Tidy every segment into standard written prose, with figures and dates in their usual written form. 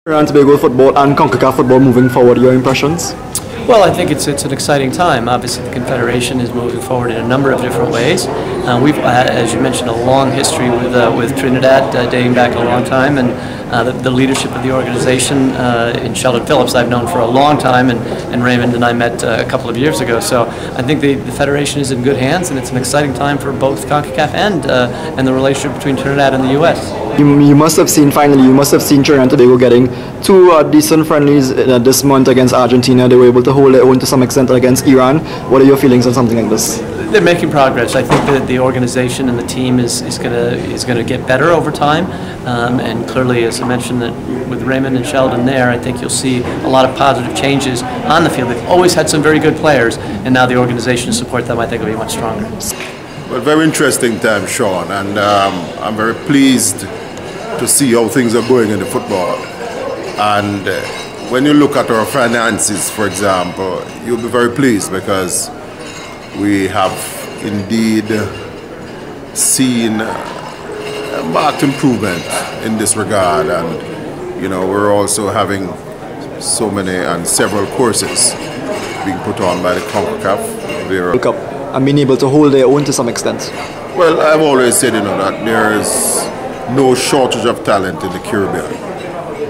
Around Tobago football and CONCACAF football moving forward, your impressions? Well, I think it's an exciting time. Obviously, the Confederation is moving forward in a number of different ways. We've had, as you mentioned, a long history with Trinidad, dating back a long time, and the leadership of the organization in Sheldon Phillips I've known for a long time, and Raymond and I met a couple of years ago. So I think the Federation is in good hands, and it's an exciting time for both CONCACAF and the relationship between Trinidad and the U.S. You must have seen, finally, Trinidad and Tobago getting two decent friendlies this month against Argentina. They were able to hold their own to some extent against Iran. What are your feelings on something like this? They're making progress. I think that the organization and the team is going to get better over time, and clearly, as I mentioned, that with Raymond and Sheldon there, I think you'll see a lot of positive changes on the field. They've always had some very good players, and now the organization to support them, I think, will be much stronger. Well, very interesting time, Sean, and I'm very pleased to see how things are going in the football. And when you look at our finances, for example, you'll be very pleased because we have indeed seen a marked improvement in this regard, and we're also having so many and several courses being put on by the CONCACAF. World Cup and being able to hold their own to some extent. Well, I've always said that there is no shortage of talent in the Caribbean,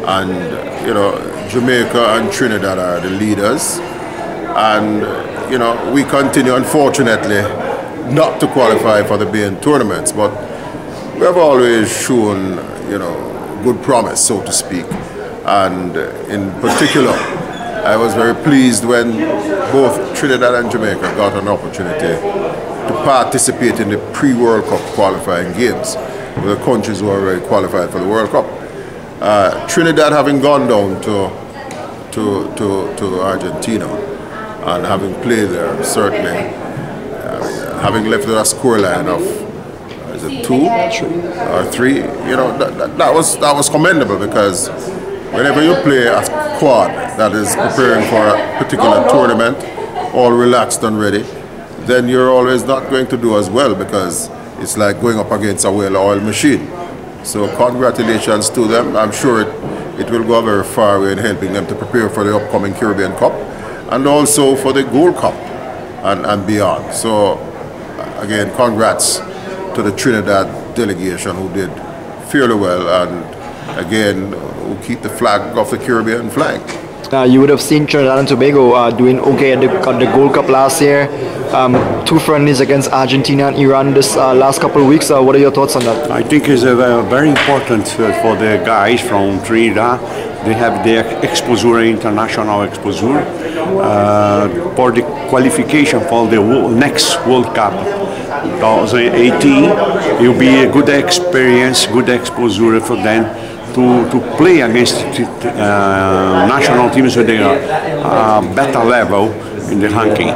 and Jamaica and Trinidad are the leaders, and we continue, unfortunately, not to qualify for the main tournaments, but we have always shown good promise, so to speak. And in particular, I was very pleased when both Trinidad and Jamaica got an opportunity to participate in the pre-World Cup qualifying games with the countries who are already qualified for the World Cup. Trinidad having gone down to Argentina and having played there, certainly having left with a scoreline of is it 2 or 3, that was commendable, because whenever you play a squad that is preparing for a particular tournament, all relaxed and ready, then you're always not going to do as well, because it's like going up against a well-oiled machine. So congratulations to them. I'm sure it will go a very far way in helping them to prepare for the upcoming Caribbean Cup and also for the Gold Cup and beyond. So again, congrats to the Trinidad delegation, who did fairly well, and again, who keep the flag of the Caribbean flying. You would have seen Trinidad and Tobago doing okay at the Gold Cup last year. 2 friendlies against Argentina and Iran this last couple of weeks. What are your thoughts on that? I think it's very important for the guys from Trinidad. They have their exposure, international exposure, for the qualification for the next World Cup 2018. It will be a good experience, good exposure for them to play against national teams with a better level in the ranking,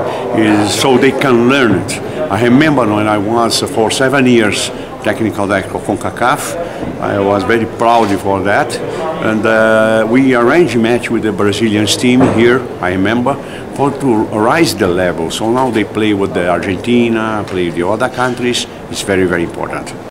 so they can learn it. I remember when I was for 7 years technical director of CONCACAF, I was very proud for that, and we arranged a match with the Brazilian team here, I remember, to rise the level. So now they play with the Argentina, play with the other countries. It's very, very important.